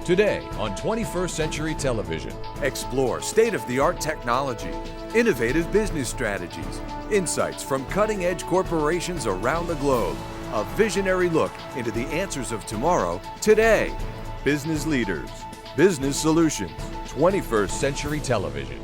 Today on 21st Century Television. Explore state-of-the-art technology, innovative business strategies, insights from cutting-edge corporations around the globe. A visionary look into the answers of tomorrow, today. Business leaders, business solutions. 21st Century Television.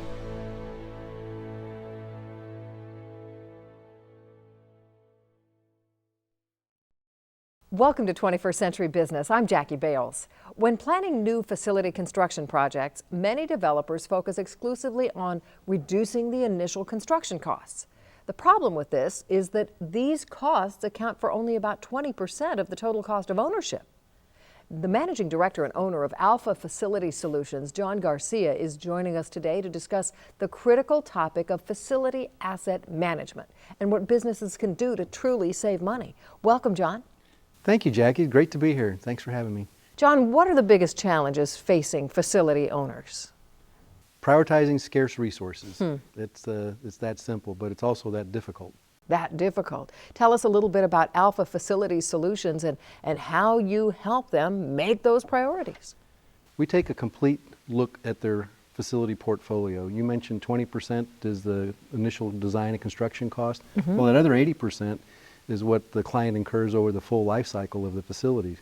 Welcome to 21st Century Business. I'm Jackie Bales. When planning new facility construction projects, many developers focus exclusively on reducing the initial construction costs. The problem with this is that these costs account for only about 20% of the total cost of ownership. The managing director and owner of Alpha Facility Solutions, John Garcia, is joining us today to discuss the critical topic of facility asset management and what businesses can do to truly save money. Welcome, John. Thank you, Jackie. Great to be here. Thanks for having me. John, what are the biggest challenges facing facility owners? Prioritizing scarce resources. It's that simple, but it's also that difficult. That difficult. Tell us a little bit about Alpha Facility Solutions and how you help them make those priorities. We take a complete look at their facility portfolio. You mentioned 20% is the initial design and construction cost. Well, that other 80% is what the client incurs over the full life cycle of the facilities.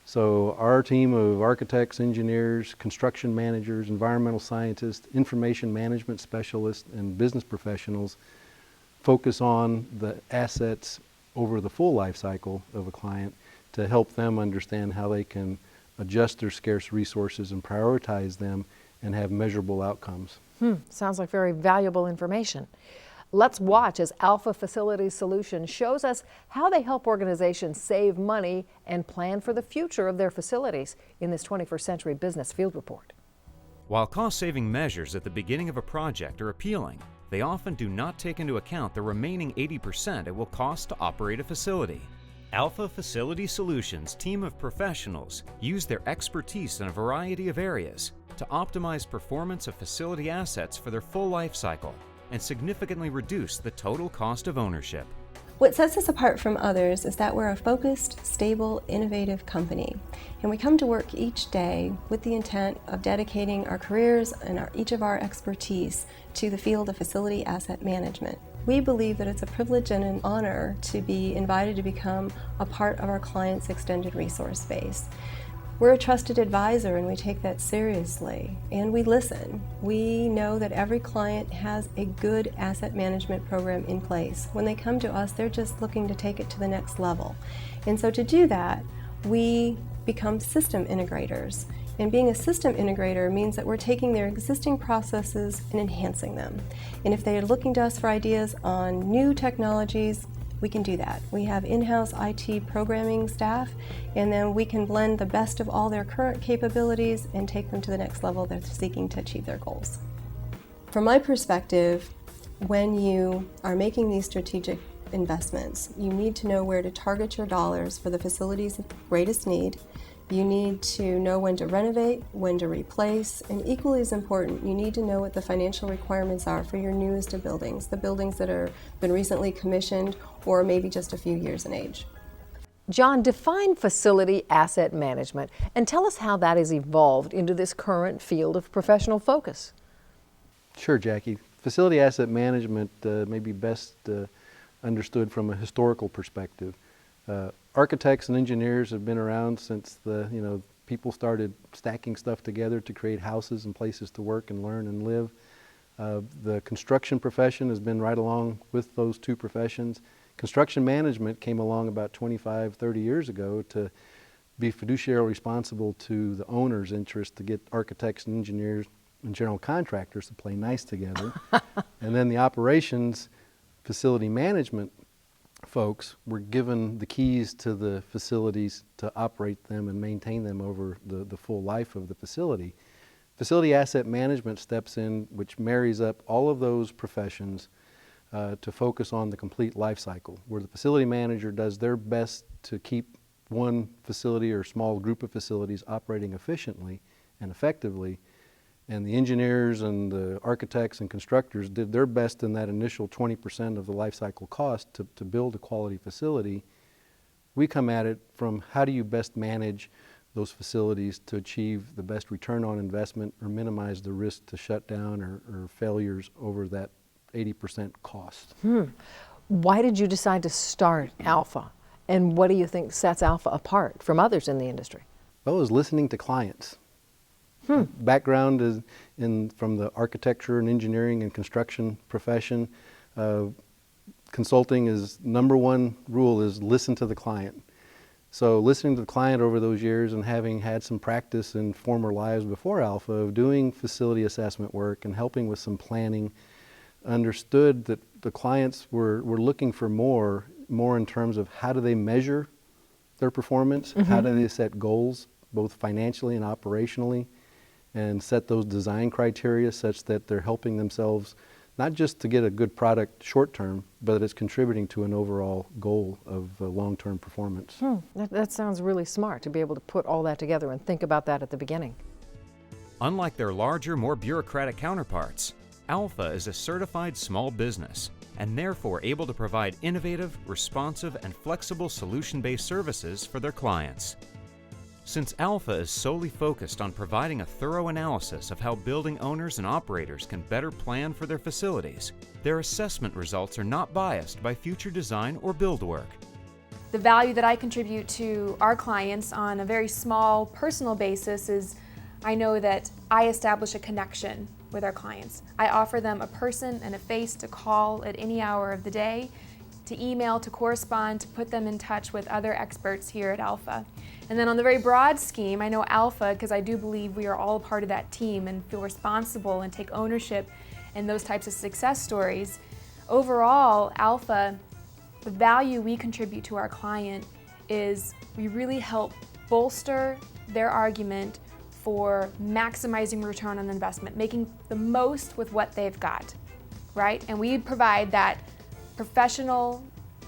So our team of architects, engineers, construction managers, environmental scientists, information management specialists, and business professionals focus on the assets over the full life cycle of a client to help them understand how they can adjust their scarce resources and prioritize them and have measurable outcomes. Sounds like very valuable information. Let's watch as Alpha Facility Solutions shows us how they help organizations save money and plan for the future of their facilities in this 21st Century Business Field Report. While cost-saving measures at the beginning of a project are appealing, they often do not take into account the remaining 80% it will cost to operate a facility. Alpha Facility Solutions' team of professionals use their expertise in a variety of areas to optimize performance of facility assets for their full life cycle and significantly reduce the total cost of ownership. What sets us apart from others is that we're a focused, stable, innovative company. And we come to work each day with the intent of dedicating our careers and each of our expertise to the field of facility asset management. We believe that it's a privilege and an honor to be invited to become a part of our clients' extended resource base. We're a trusted advisor and we take that seriously, and we listen. We know that every client has a good asset management program in place. When they come to us, they're just looking to take it to the next level. And so to do that, we become system integrators. And being a system integrator means that we're taking their existing processes and enhancing them. And if they are looking to us for ideas on new technologies, we can do that. We have in-house IT programming staff, and then we can blend the best of all their current capabilities and take them to the next level they're seeking to achieve their goals. From my perspective, when you are making these strategic investments, you need to know where to target your dollars for the facility's greatest need. You need to know when to renovate, when to replace, and equally as important, you need to know what the financial requirements are for your newest of buildings, the buildings that have been recently commissioned or maybe just a few years in age. John, define facility asset management and tell us how that has evolved into this current field of professional focus. Sure, Jackie. Facility asset management may be best understood from a historical perspective. Architects and engineers have been around since people started stacking stuff together to create houses and places to work and learn and live. The construction profession has been right along with those two professions. Construction management came along about 25, 30 years ago to be fiduciarily responsible to the owner's interest to get architects and engineers and general contractors to play nice together. And then the operations facility management folks were given the keys to the facilities to operate them and maintain them over the full life of the facility. Facility asset management steps in, which marries up all of those professions to focus on the complete life cycle, where the facility manager does their best to keep one facility or small group of facilities operating efficiently and effectively, and the engineers and the architects and constructors did their best in that initial 20% of the life cycle cost to build a quality facility. We come at it from how do you best manage those facilities to achieve the best return on investment or minimize the risk to shut down or failures over that 80% cost. Why did you decide to start Alpha? And what do you think sets Alpha apart from others in the industry? Well, it was listening to clients. Background is from the architecture and engineering and construction profession. Consulting is number one rule is listen to the client. So listening to the client over those years and having had some practice in former lives before Alpha of doing facility assessment work and helping with some planning, understood that the clients were looking for more in terms of how do they measure their performance, how do they set goals, both financially and operationally, and set those design criteria such that they're helping themselves not just to get a good product short term, but it's contributing to an overall goal of long-term performance. That sounds really smart to be able to put all that together and think about that at the beginning. Unlike their larger, more bureaucratic counterparts, Alpha is a certified small business and therefore able to provide innovative, responsive, and flexible solution-based services for their clients. Since Alpha is solely focused on providing a thorough analysis of how building owners and operators can better plan for their facilities, their assessment results are not biased by future design or build work. The value that I contribute to our clients on a very small personal basis is I know that I establish a connection with our clients. I offer them a person and a face to call at any hour of the day, to email, to correspond, to put them in touch with other experts here at Alpha. And then on the very broad scheme, I know Alpha, because I do believe we are all a part of that team and feel responsible and take ownership in those types of success stories. Overall, Alpha, the value we contribute to our client is we really help bolster their argument for maximizing return on investment, making the most with what they've got, right? And we provide that professional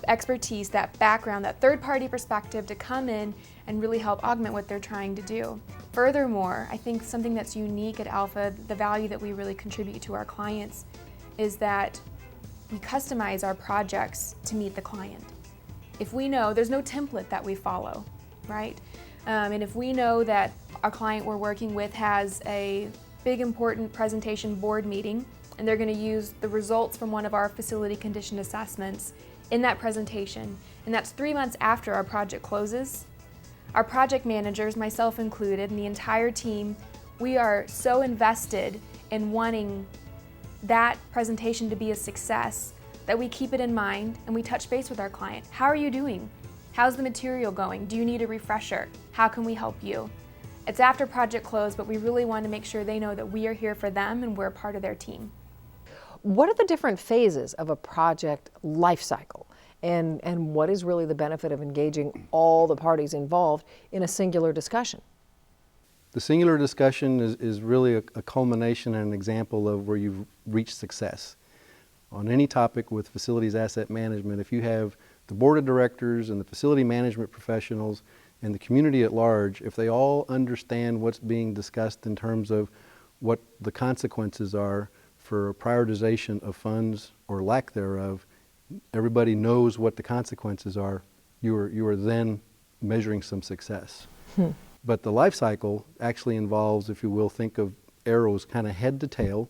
expertise, that background, that third-party perspective to come in and really help augment what they're trying to do. Furthermore, I think something that's unique at Alpha, the value that we really contribute to our clients, is that we customize our projects to meet the client. If we know, there's no template that we follow, right? And if we know that our client we're working with has a big important presentation board meeting, and they're going to use the results from one of our facility condition assessments in that presentation, and that's 3 months after our project closes, our project managers, myself included, and the entire team, we are so invested in wanting that presentation to be a success that we keep it in mind and we touch base with our client. How are you doing? How's the material going? Do you need a refresher? How can we help you? It's after project close, but we really want to make sure they know that we are here for them and we're a part of their team. What are the different phases of a project life cycle? And what is really the benefit of engaging all the parties involved in a singular discussion? The singular discussion is really a culmination and an example of where you've reached success. On any topic with facilities asset management, if you have the board of directors and the facility management professionals and the community at large, if they all understand what's being discussed in terms of what the consequences are for prioritization of funds or lack thereof, everybody knows what the consequences are, you are then measuring some success. But the life cycle actually involves, if you will, think of arrows kind of head to tail.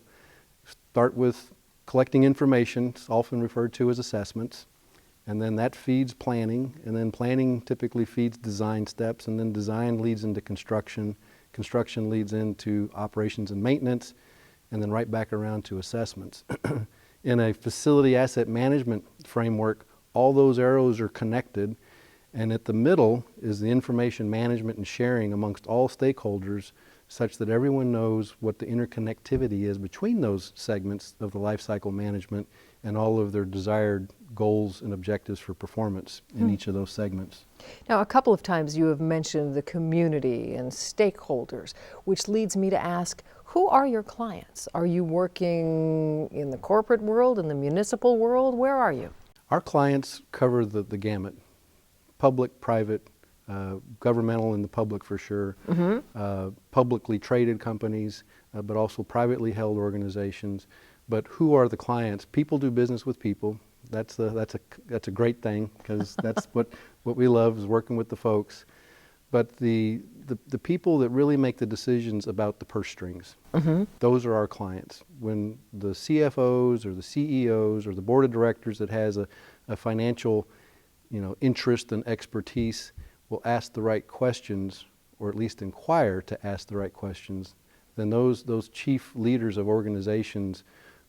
Start with collecting information, it's often referred to as assessments, and then that feeds planning, and then planning typically feeds design steps, and then design leads into construction, construction leads into operations and maintenance, and then right back around to assessments. In a facility asset management framework, all those arrows are connected, and at the middle is the information management and sharing amongst all stakeholders such that everyone knows what the interconnectivity is between those segments of the life cycle management and all of their desired goals and objectives for performance in each of those segments. Now, a couple of times you have mentioned the community and stakeholders, which leads me to ask, who are your clients? Are you working in the corporate world, in the municipal world? Where are you? Our clients cover the gamut, public, private, governmental and the public for sure, publicly traded companies, but also privately held organizations. But who are the clients? People do business with people. That's a great thing, because that's what we love, is working with the folks. but the people that really make the decisions about the purse strings, those are our clients. When the CFOs or the CEOs or the board of directors that has a financial, interest and expertise will ask the right questions, or at least inquire to ask the right questions, then those chief leaders of organizations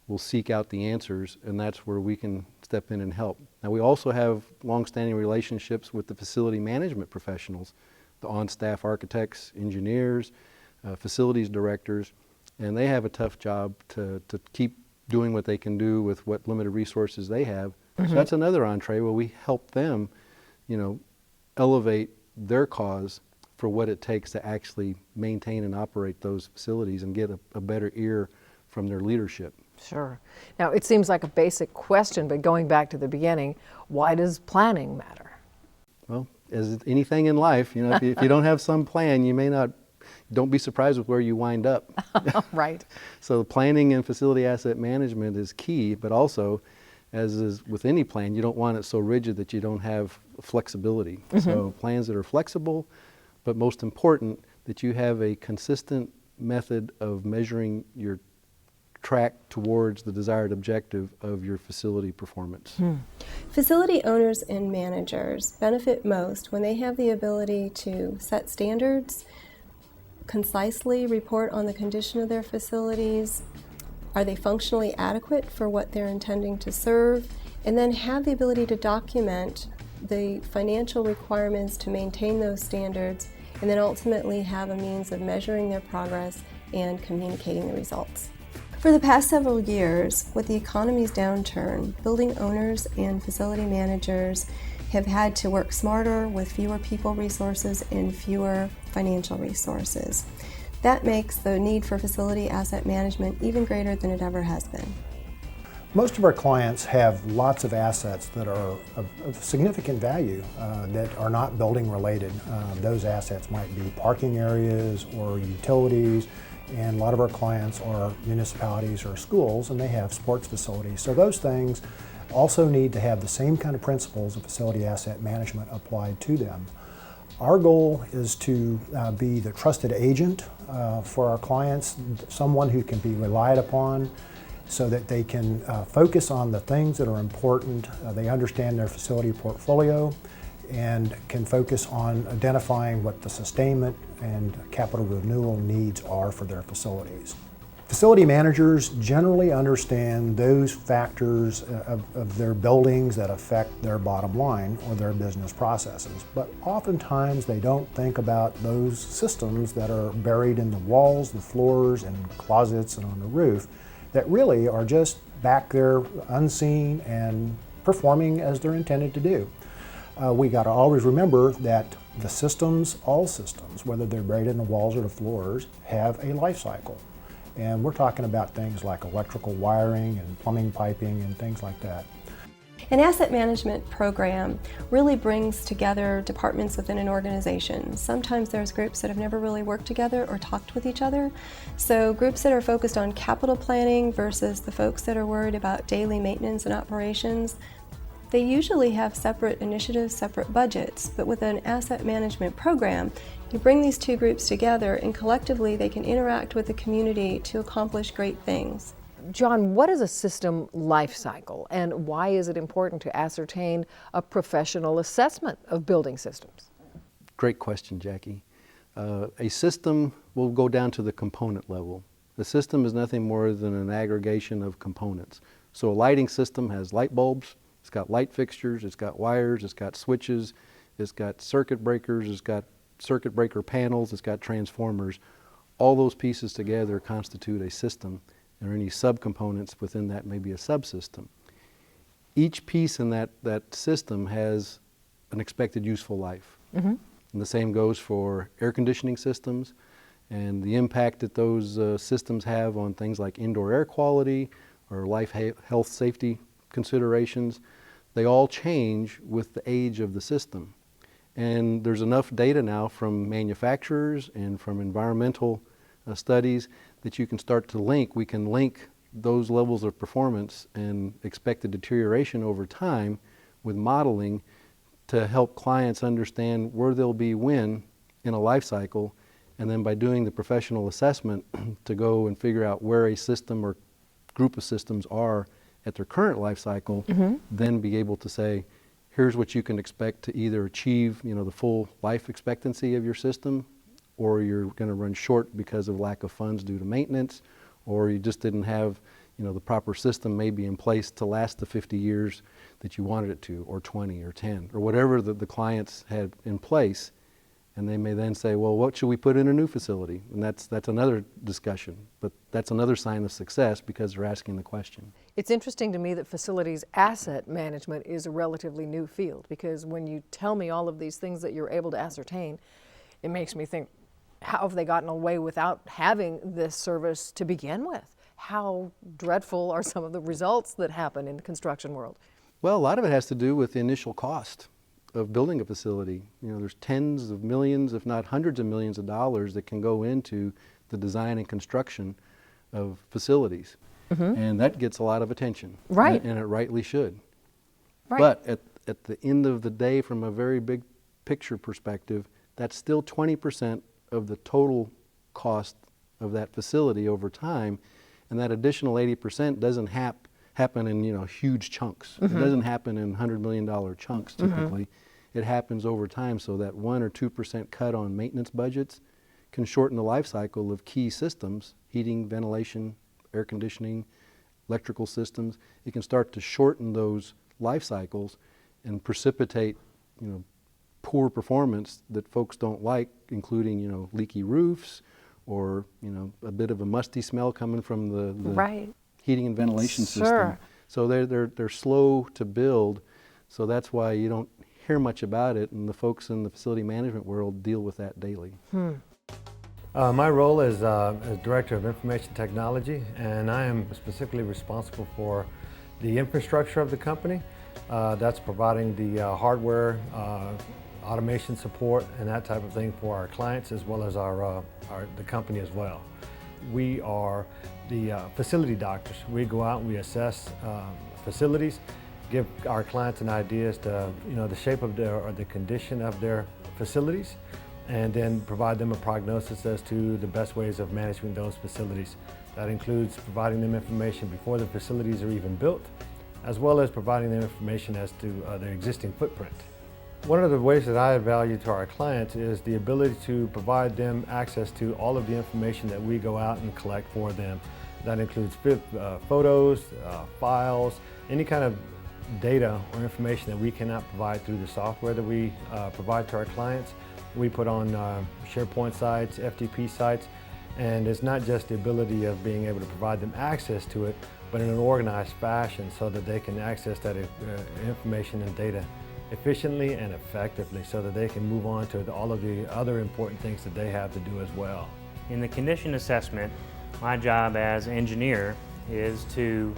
will seek out the answers, and that's where we can step in and help. Now, we also have long-standing relationships with the facility management professionals, the on-staff architects, engineers, facilities directors, and they have a tough job to keep doing what they can do with what limited resources they have. So that's another entree where we help them, elevate their cause for what it takes to actually maintain and operate those facilities and get a better ear from their leadership. Sure. Now, it seems like a basic question, but going back to the beginning, why does planning matter? Well, as anything in life, if you don't have some plan, don't be surprised with where you wind up. Right. So planning and facility asset management is key, but also, as is with any plan, you don't want it so rigid that you don't have flexibility. So plans that are flexible, but most important, that you have a consistent method of measuring your track towards the desired objective of your facility performance. Facility owners and managers benefit most when they have the ability to set standards, concisely report on the condition of their facilities, are they functionally adequate for what they're intending to serve, and then have the ability to document the financial requirements to maintain those standards, and then ultimately have a means of measuring their progress and communicating the results. For the past several years, with the economy's downturn, building owners and facility managers have had to work smarter with fewer people resources and fewer financial resources. That makes the need for facility asset management even greater than it ever has been. Most of our clients have lots of assets that are of significant value that are not building related. Those assets might be parking areas or utilities, and a lot of our clients are municipalities or schools, and they have sports facilities. So those things also need to have the same kind of principles of facility asset management applied to them. Our goal is to be the trusted agent for our clients, someone who can be relied upon, so that they can focus on the things that are important. They understand their facility portfolio and can focus on identifying what the sustainment and capital renewal needs are for their facilities. Facility managers generally understand those factors of their buildings that affect their bottom line or their business processes, but oftentimes they don't think about those systems that are buried in the walls, the floors, and closets and on the roof that really are just back there unseen and performing as they're intended to do. We got to always remember that the systems, all systems, whether they're buried in the walls or the floors, have a life cycle. And we're talking about things like electrical wiring and plumbing piping and things like that. An asset management program really brings together departments within an organization. Sometimes there's groups that have never really worked together or talked with each other. So groups that are focused on capital planning versus the folks that are worried about daily maintenance and operations, they usually have separate initiatives, separate budgets. But with an asset management program, you bring these two groups together and collectively they can interact with the community to accomplish great things. John, what is a system life cycle, and why is it important to ascertain a professional assessment of building systems? Great question, Jackie. A system will go down to the component level. The system is nothing more than an aggregation of components. So a lighting system has light bulbs, it's got light fixtures, it's got wires, it's got switches, it's got circuit breakers, it's got circuit breaker panels, it's got transformers. All those pieces together constitute a system. There are any subcomponents within that, maybe a subsystem. Each piece in that system has an expected useful life. And the same goes for air conditioning systems and the impact that those systems have on things like indoor air quality or life health safety considerations. They all change with the age of the system. And there's enough data now from manufacturers and from environmental studies that you can start to link. We can link those levels of performance and expected deterioration over time with modeling to help clients understand where they'll be when in a life cycle, and then by doing the professional assessment to go and figure out where a system or group of systems are at their current life cycle, then be able to say, here's what you can expect to either achieve, the full life expectancy of your system, or you're going to run short because of lack of funds due to maintenance, or you just didn't have, the proper system maybe in place to last the 50 years that you wanted it to, or 20 or 10, or whatever the clients had in place. And they may then say, well, what should we put in a new facility? And that's another discussion, but that's another sign of success because they're asking the question. It's interesting to me that facilities asset management is a relatively new field, because when you tell me all of these things that you're able to ascertain, it makes me think, how have they gotten away without having this service to begin with? How dreadful are some of the results that happen in the construction world? Well, a lot of it has to do with the initial cost of building a facility. There's tens of millions, if not hundreds of millions of dollars that can go into the design and construction of facilities. And that gets a lot of attention. Right. And it rightly should. Right. But at the end of the day, from a very big picture perspective, that's still 20% of the total cost of that facility over time. And that additional 80% doesn't happen in huge chunks. It doesn't happen in $100 million chunks typically. It happens over time, so that 1 or 2% cut on maintenance budgets can shorten the life cycle of key systems, heating, ventilation, air conditioning, electrical systems. It can start to shorten those life cycles and precipitate poor performance that folks don't like, including leaky roofs, or a bit of a musty smell coming from the Right. heating and ventilation Sure. system. So they're slow to build, so that's why you don't hear much about it, and the folks in the facility management world deal with that daily. My role is Director of Information Technology, and I am specifically responsible for the infrastructure of the company. That's providing the hardware, automation support, and that type of thing for our clients, as well as the company as well. We are the facility doctors. We go out and we assess facilities, give our clients an idea as to the shape of or the condition of their facilities, and then provide them a prognosis as to the best ways of managing those facilities. That includes providing them information before the facilities are even built, as well as providing them information as to their existing footprint. One of the ways that I add value to our clients is the ability to provide them access to all of the information that we go out and collect for them. That includes photos, files, any kind of data or information that we cannot provide through the software that we provide to our clients. We put on SharePoint sites, FTP sites, and it's not just the ability of being able to provide them access to it, but in an organized fashion so that they can access that information and data efficiently and effectively, so that they can move on to all of the other important things that they have to do as well. In the condition assessment, my job as engineer is to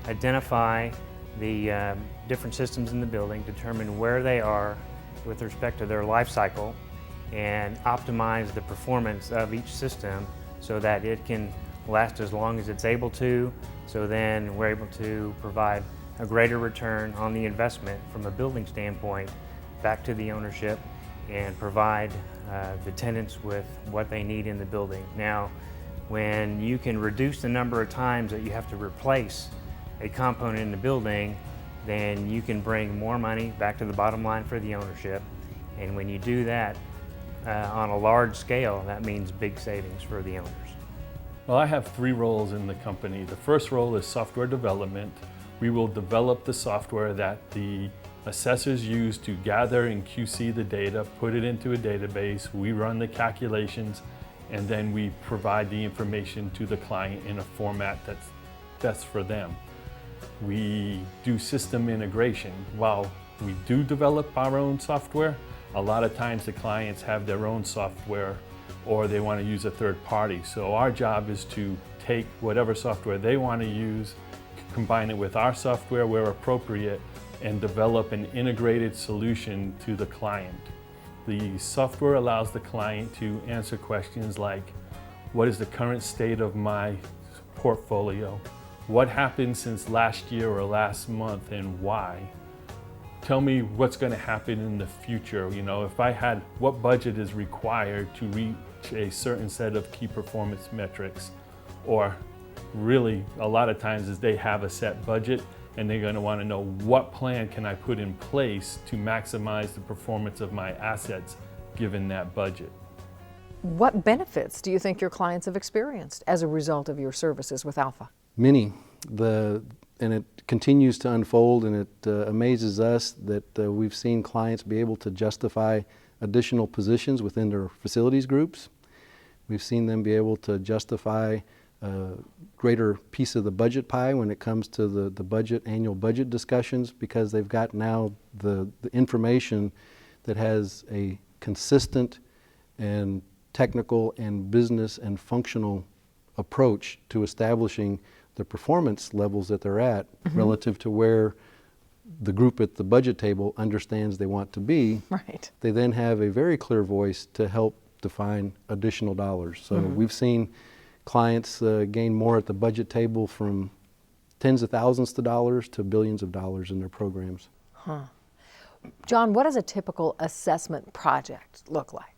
identify the different systems in the building, determine where they are with respect to their life cycle, and optimize the performance of each system so that it can last as long as it's able to, so then we're able to provide a greater return on the investment from a building standpoint back to the ownership and provide the tenants with what they need in the building. Now, when you can reduce the number of times that you have to replace a component in the building, then you can bring more money back to the bottom line for the ownership. And when you do that on a large scale, that means big savings for the owners. Well, I have 3 roles in the company. The first role is software development. We will develop the software that the assessors use to gather and QC the data, put it into a database, we run the calculations, and then we provide the information to the client in a format that's best for them. We do system integration. While we do develop our own software, a lot of times the clients have their own software or they want to use a third party. So our job is to take whatever software they want to use, combine it with our software where appropriate, and develop an integrated solution to the client. The software allows the client to answer questions like, what is the current state of my portfolio? What happened since last year or last month and why? tell me what's going to happen in the future. You know, if I had what budget is required to reach a certain set of key performance metrics, or really a lot of times is they have a set budget and they're going to want to know what plan can I put in place to maximize the performance of my assets given that budget. What benefits do you think your clients have experienced as a result of your services with Alpha? Many. And it continues to unfold, and it amazes us that we've seen clients be able to justify additional positions within their facilities groups. We've seen them be able to justify a greater piece of the budget pie when it comes to the annual budget discussions, because they've got now the information that has a consistent and technical and business and functional approach to establishing the performance levels that they're at relative to where the group at the budget table understands they want to be. Right. They then have a very clear voice to help define additional dollars. So we've seen clients gain more at the budget table, from tens of thousands of dollars to billions of dollars in their programs. Huh. John, what does a typical assessment project look like?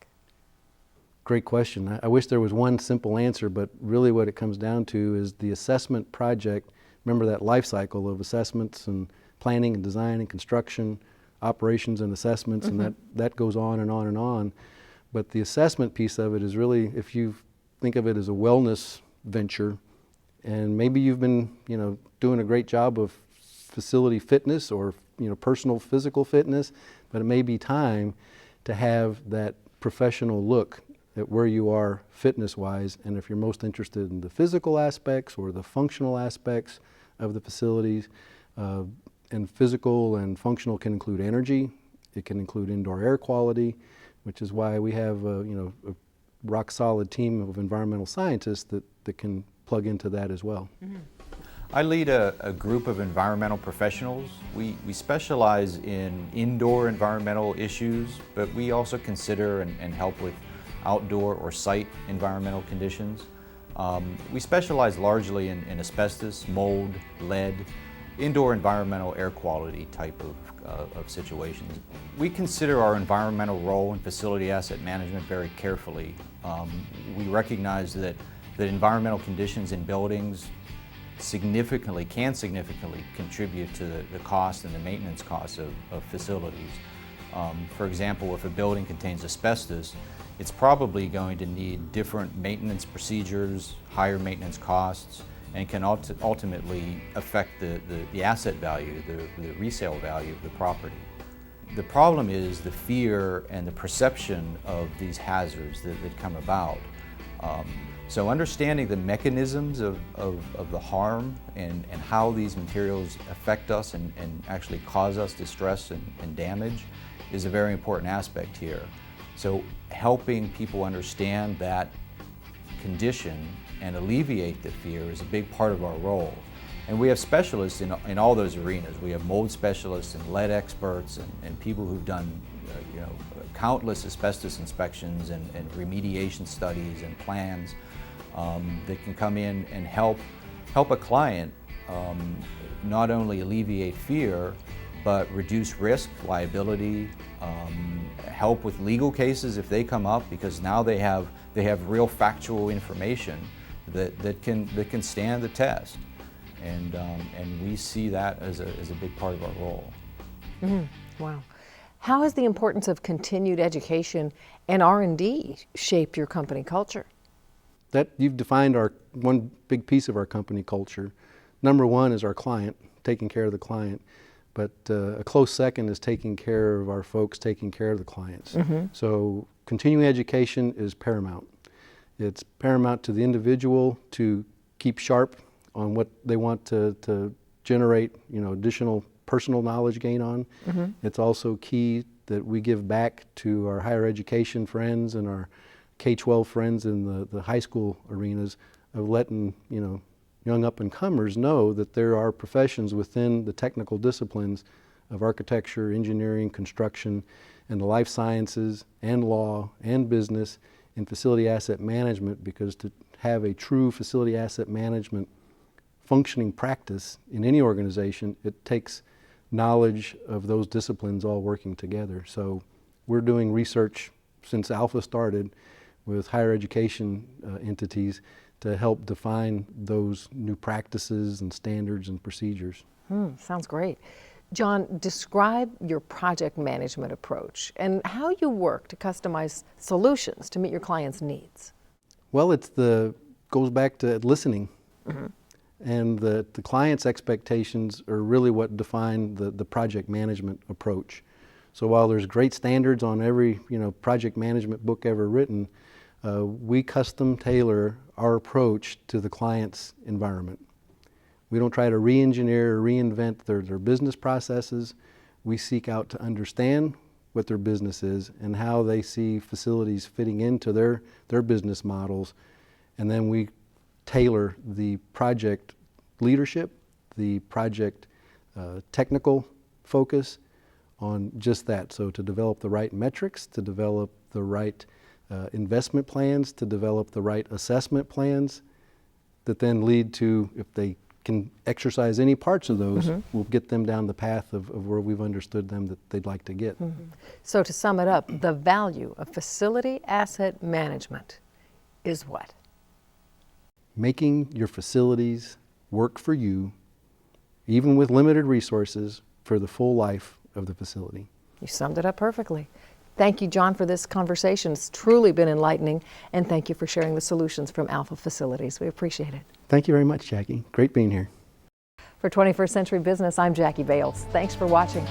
Great question. I wish there was one simple answer, but really what it comes down to is the assessment project. Remember that life cycle of assessments and planning and design and construction, operations and assessments, and that goes on and on and on. But the assessment piece of it is really, if you think of it as a wellness venture, and maybe you've been, doing a great job of facility fitness or, personal physical fitness, but it may be time to have that professional look at where you are fitness-wise, and if you're most interested in the physical aspects or the functional aspects of the facilities. And physical and functional can include energy, it can include indoor air quality, which is why we have a rock-solid team of environmental scientists that can plug into that as well. I lead a group of environmental professionals. We specialize in indoor environmental issues, but we also consider and help with outdoor or site environmental conditions. We specialize largely in asbestos, mold, lead, indoor environmental air quality type of situations. We consider our environmental role in facility asset management very carefully. We recognize that environmental conditions in buildings can significantly contribute to the cost and the maintenance costs of facilities. For example, if a building contains asbestos, it's probably going to need different maintenance procedures, higher maintenance costs, and can ultimately affect the asset value, the resale value of the property. The problem is the fear and the perception of these hazards that come about. So understanding the mechanisms of the harm and how these materials affect us and actually cause us distress and damage is a very important aspect here. So helping people understand that condition and alleviate the fear is a big part of our role. And we have specialists in all those arenas. We have mold specialists and lead experts and people who've done countless asbestos inspections and remediation studies and plans that can come in and help a client not only alleviate fear, but reduce risk, liability, help with legal cases if they come up, because now they have real factual information that can stand the test, and we see that as a big part of our role. Wow. How has the importance of continued education and R&D shaped your company culture? That you've defined one big piece of our company culture. Number one is our client, taking care of the client. But a close second is taking care of our folks, taking care of the clients. So continuing education is paramount. It's paramount to the individual to keep sharp on what they want to generate, additional personal knowledge gain on. It's also key that we give back to our higher education friends and our K-12 friends in the high school arenas of letting, young up-and-comers know that there are professions within the technical disciplines of architecture, engineering, construction, and the life sciences, and law, and business, and facility asset management, because to have a true facility asset management functioning practice in any organization, it takes knowledge of those disciplines all working together. So we're doing research since Alpha started with higher education entities to help define those new practices and standards and procedures. Sounds great. John, describe your project management approach and how you work to customize solutions to meet your clients' needs. Well, goes back to listening. And the client's expectations are really what define the project management approach. So while there's great standards on every project management book ever written, we custom tailor our approach to the client's environment. We don't try to re-engineer or reinvent their business processes. We seek out to understand what their business is and how they see facilities fitting into their business models, and then we tailor the project leadership, the project technical focus on just that. So to develop the right metrics, to develop the right investment plans, to develop the right assessment plans that then lead to, if they can exercise any parts of those, we'll get them down the path of where we've understood them that they'd like to get. So to sum it up, the value of facility asset management is what? Making your facilities work for you, even with limited resources, for the full life of the facility. You summed it up perfectly. Thank you, John, for this conversation. It's truly been enlightening, and thank you for sharing the solutions from Alpha Facilities. We appreciate it. Thank you very much, Jackie. Great being here. For 21st Century Business, I'm Jackie Bales. Thanks for watching.